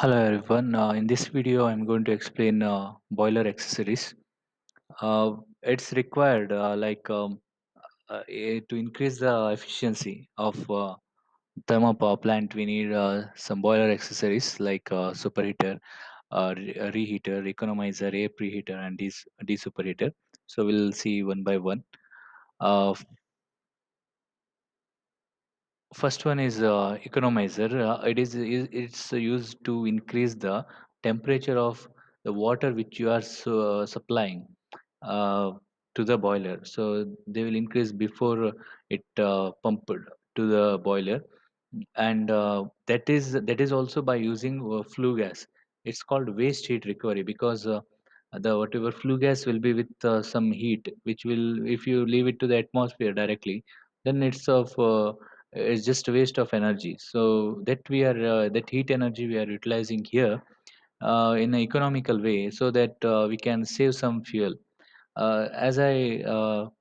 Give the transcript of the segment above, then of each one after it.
Hello everyone. In this video, I'm going to explain boiler accessories. It's required to increase the efficiency of thermal power plant. We need some boiler accessories like superheater, reheater, economizer, air preheater, and desuperheater. So we'll see one by one. Uh, First one is economizer. It's used to increase the temperature of the water which you are supplying uh, to the boiler. So they will increase before it pumped to the boiler, and that is also by using flue gas. It's called waste heat recovery because the whatever flue gas will be with some heat, which will, if you leave it to the atmosphere directly, then it's just a waste of energy. So that heat energy we are utilizing here in an economical way, so that we can save some fuel. As I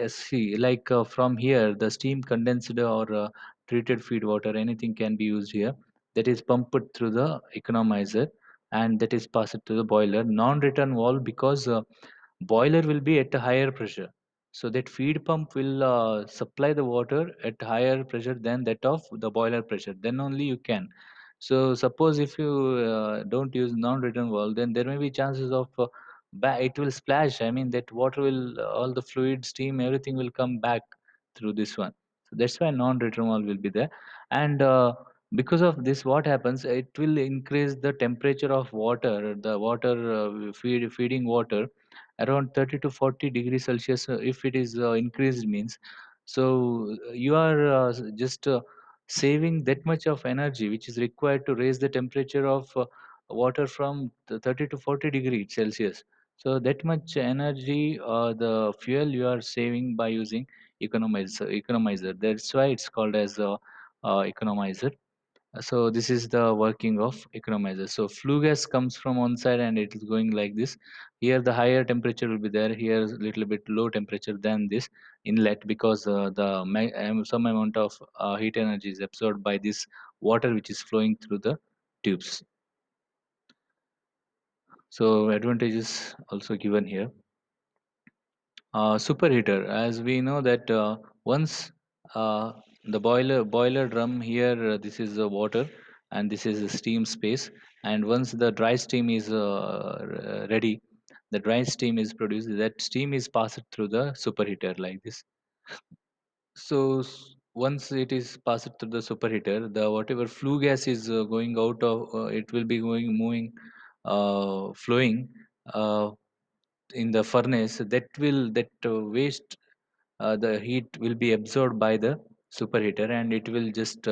See, like from here, the steam condensed or treated feed water, anything can be used here. That is pumped through the economizer, and that is passed to the boiler. Non-return valve, because boiler will be at a higher pressure, so that feed pump will supply the water at higher pressure than that of the boiler pressure. Then only you can. So suppose if you don't use non-return valve, then there may be chances of it will splash. I mean, that water will, all the fluid, steam, everything will come back through this one. So that's why non-return valve will be there. And because of this, what happens, it will increase the temperature of water, the water feeding water, around 30 to 40 degrees Celsius. If it is increased means, so you are just saving that much of energy which is required to raise the temperature of water from the 30 to 40 degrees Celsius. So that much energy, the fuel you are saving by using economizer. That's why it's called as a economizer. So this is the working of economizer. So flue gas comes from one side and it is going like this. Here the higher temperature will be there. Here is a little bit low temperature than this inlet, because some amount of heat energy is absorbed by this water which is flowing through the tubes. So advantages also given here. Superheater, as we know that once the boiler drum here, this is the water and this is the steam space, and once the dry steam is ready, the dry steam is produced. That steam is passed through the superheater like this. So once it is passed through the superheater, the whatever flue gas is going out of, it will be going moving, flowing. In the furnace, that waste, the heat will be absorbed by the superheater, and it will just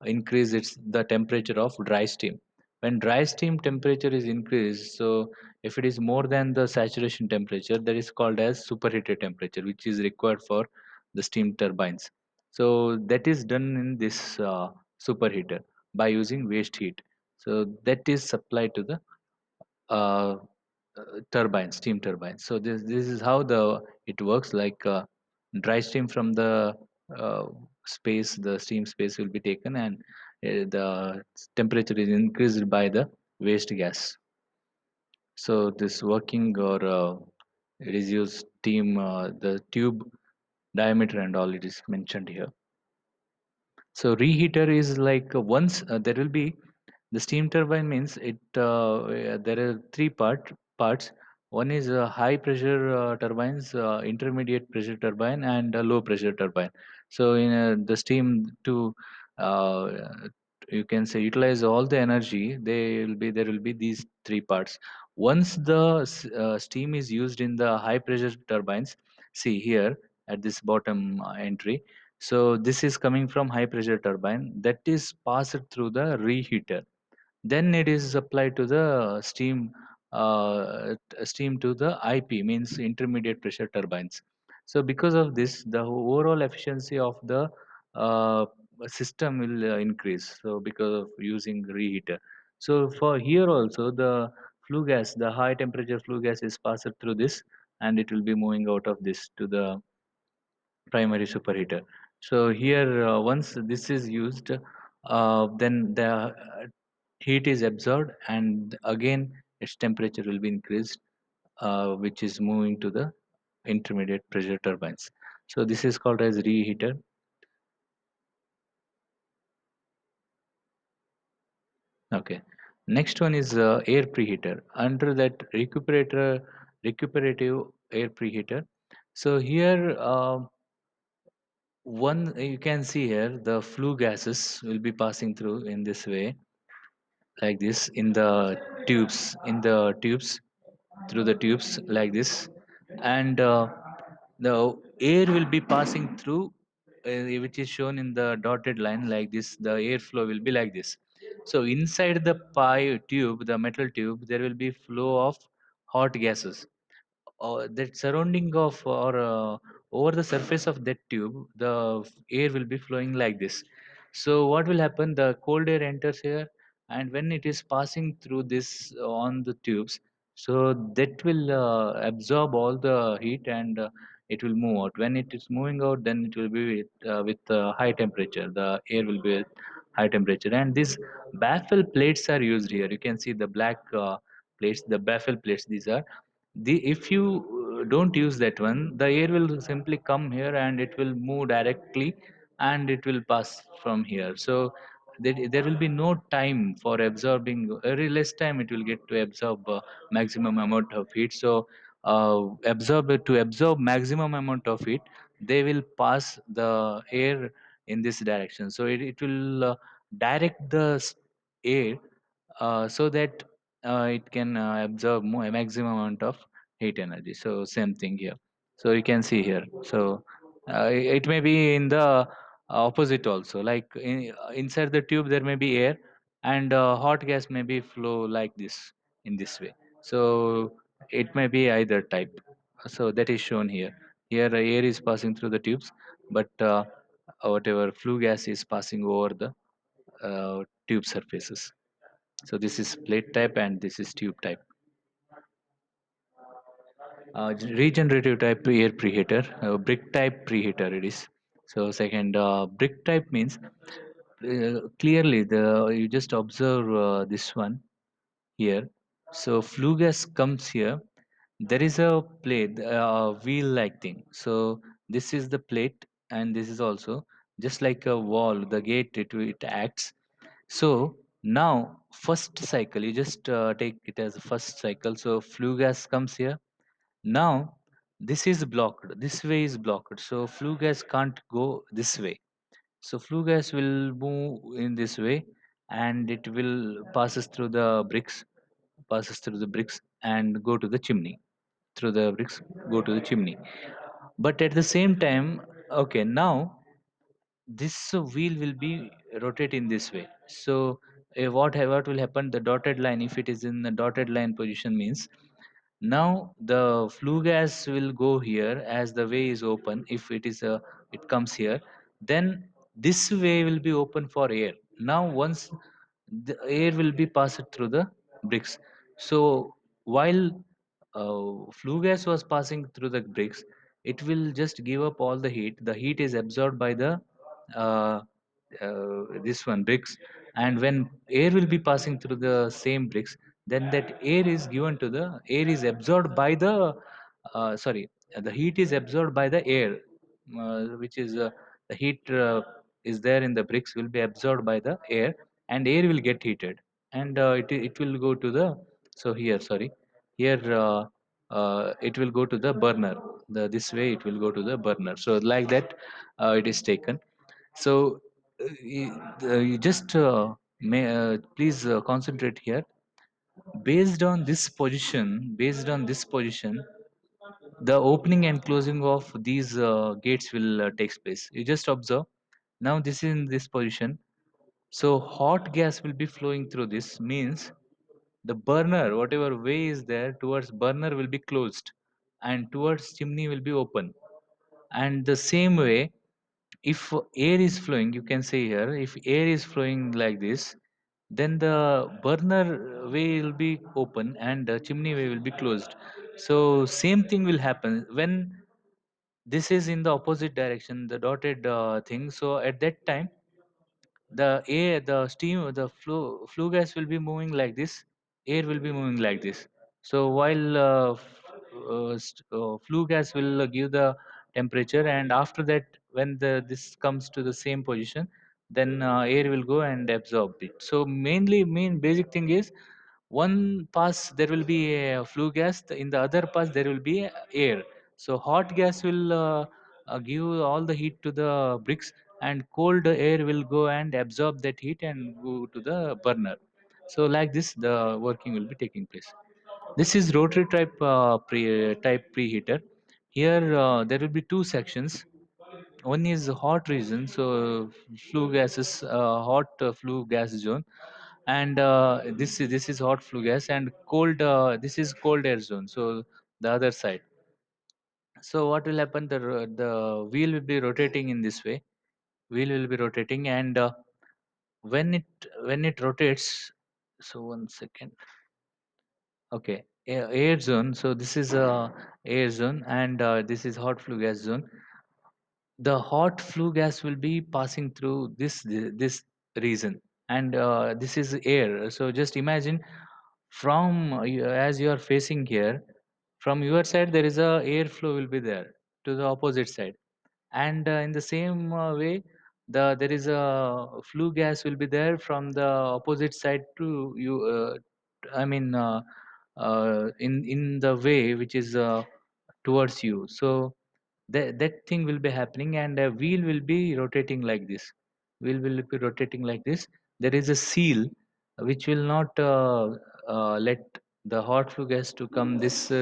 increase the temperature of dry steam. When dry steam temperature is increased, so if it is more than the saturation temperature, that is called as superheated temperature, which is required for the steam turbines. So that is done in this superheater by using waste heat. So that is supplied to the uh, turbines, steam turbines. So this is how the it works. Like dry steam from the uh, space, the steam space will be taken, and the temperature is increased by the waste gas. So this working, or it is used steam, the tube diameter and all, it is mentioned here. So reheater is like once there will be the steam turbine means it. There are three parts. One is high pressure turbines, intermediate pressure turbine, and low pressure turbine. So in the steam to you can say utilize all the energy, there will be these three parts. Once the steam is used in the high pressure turbines, see here at this bottom entry. So this is coming from high pressure turbine, that is passed through the reheater. Then it is applied to the steam to the IP, means intermediate pressure turbines. So because of this, the overall efficiency of the uh, system will increase. So because of using reheater. So for here also, the flue gas, the high temperature flue gas is passed through this, and it will be moving out of this to the primary superheater. So here, once this is used, then heat is absorbed, and again its temperature will be increased, which is moving to the intermediate pressure turbines. So this is called as reheater. Okay. Next one is air preheater. Under that recuperative air preheater. So here, one you can see here the flue gases will be passing through in this way, like this, in the tubes, through the tubes like this, and the air will be passing through, which is shown in the dotted line like this. The airflow will be like this. So inside the pipe tube, the metal tube, there will be flow of hot gases, that surrounding of, or over the surface of that tube, the air will be flowing like this. So what will happen, the cold air enters here, and when it is passing through this on the tubes, so that will absorb all the heat, and it will move out. When it is moving out, then it will be with high temperature, the air will be at high temperature, and these baffle plates are used here. You can see the black plates, the baffle plates, these are the, if you don't use that one, the air will simply come here and it will move directly, and it will pass from here. So there will be no time for absorbing, very less time it will get to absorb maximum amount of heat. So to absorb maximum amount of heat, they will pass the air in this direction. So it will direct the air, so that it can absorb more, maximum amount of heat energy. So same thing here. So you can see here. So it may be in the opposite also. Like inside the tube there may be air, and hot gas may be flow like this, in this way. So it may be either type. So that is shown here. Here air is passing through the tubes, but whatever flue gas is passing over the tube surfaces. So this is plate type and this is tube type. Regenerative type air preheater, brick type preheater it is. So second, brick type means, clearly the you just observe this one here. So flue gas comes here. There is a plate, wheel like thing. So this is the plate, and this is also just like a wall. The gate, it acts. So now first cycle, you just take it as a first cycle. So flue gas comes here. Now this is blocked. This way is blocked. So flue gas can't go this way. So flue gas will move in this way, and it will passes through the bricks and go to the chimney. Through the bricks, go to the chimney. But at the same time, okay, now this wheel will be rotate in this way. So what will happen, the dotted line, if it is in the dotted line position, means now the flue gas will go here as the way is open. If it comes here, then this way will be open for air. Now once the air will be passed through the bricks. So while flue gas was passing through the bricks, it will just give up all the heat. The heat is absorbed by the uh, this one bricks, and when air will be passing through the same bricks, then that air is absorbed by the sorry the heat is absorbed by the air, which is the heat is there in the bricks will be absorbed by the air, and air will get heated, and it will go to the, so here, sorry, here it will go to the burner. This way it will go to the burner. So like that it is taken. So you just please concentrate here. Based on this position, the opening and closing of these gates will takes place. You just observe. Now this is in this position. So hot gas will be flowing through this. Means the burner, whatever way is there towards burner, will be closed, and towards chimney will be open. And the same way, if air is flowing, you can say here, if air is flowing like this, then the burner way will be open and the chimney way will be closed. So same thing will happen when this is in the opposite direction, the dotted thing. So at that time, the steam, the flue gas will be moving like this, air will be moving like this. So while flue gas will give the temperature, and after that when the this comes to the same position, then air will go and absorb it. So mainly main basic thing is, one pass there will be a flue gas, in the other pass there will be air. So hot gas will give all the heat to the bricks, and cold air will go and absorb that heat and go to the burner. So like this the working will be taking place. This is rotary type preheater. Here there will be two sections. One is hot region, so flue gases, hot flue gas zone, and this is hot flue gas, and cold this is cold air zone. So the other side. So what will happen? The wheel will be rotating in this way. Wheel will be rotating, and when it rotates. So one second. Okay, air zone. So this is air zone, and this is hot flue gas zone. The hot flue gas will be passing through this region, and this is air. So just imagine, from as you are facing here, from your side there is a airflow will be there to the opposite side, and in the same way there is a flue gas will be there from the opposite side to you. I mean, in the way which is towards you. So that thing will be happening, and a wheel will be rotating like this. Wheel will be rotating like this. There is a seal which will not let the hot flue gas to come this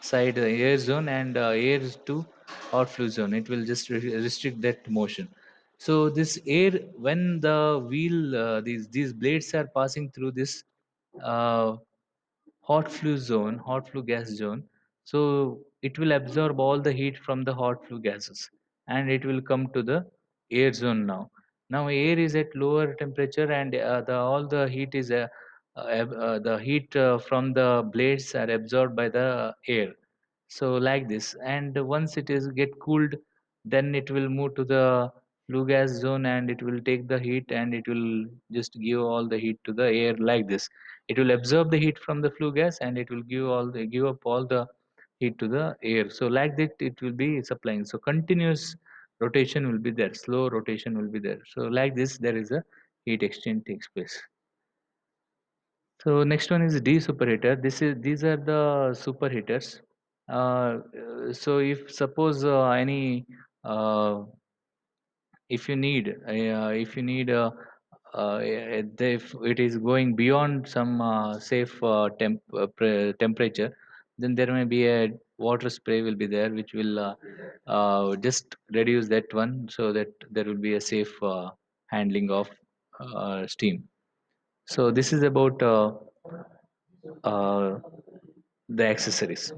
side, air zone, and air to hot flue zone. It will just restrict that motion. So this air, when the wheel, these blades are passing through this uh, hot flue gas zone. So it will absorb all the heat from the hot flue gases, and it will come to the air zone now. Now air is at lower temperature, and all the heat is the heat from the blades are absorbed by the air. So like this, and once it is get cooled, then it will move to the flue gas zone, and it will take the heat, and it will just give all the heat to the air like this. It will absorb the heat from the flue gas, and it will give up all the heat to the air. So like that it will be supplying. So continuous rotation will be there, slow rotation will be there. So like this there is a heat exchange takes place. So next one is de-superheater. These are the superheaters. So if suppose any uh, if it is going beyond some safe temperature, then there may be a water spray will be there, which will just reduce that one, so that there will be a safe handling of steam. So this is about uh, the accessories.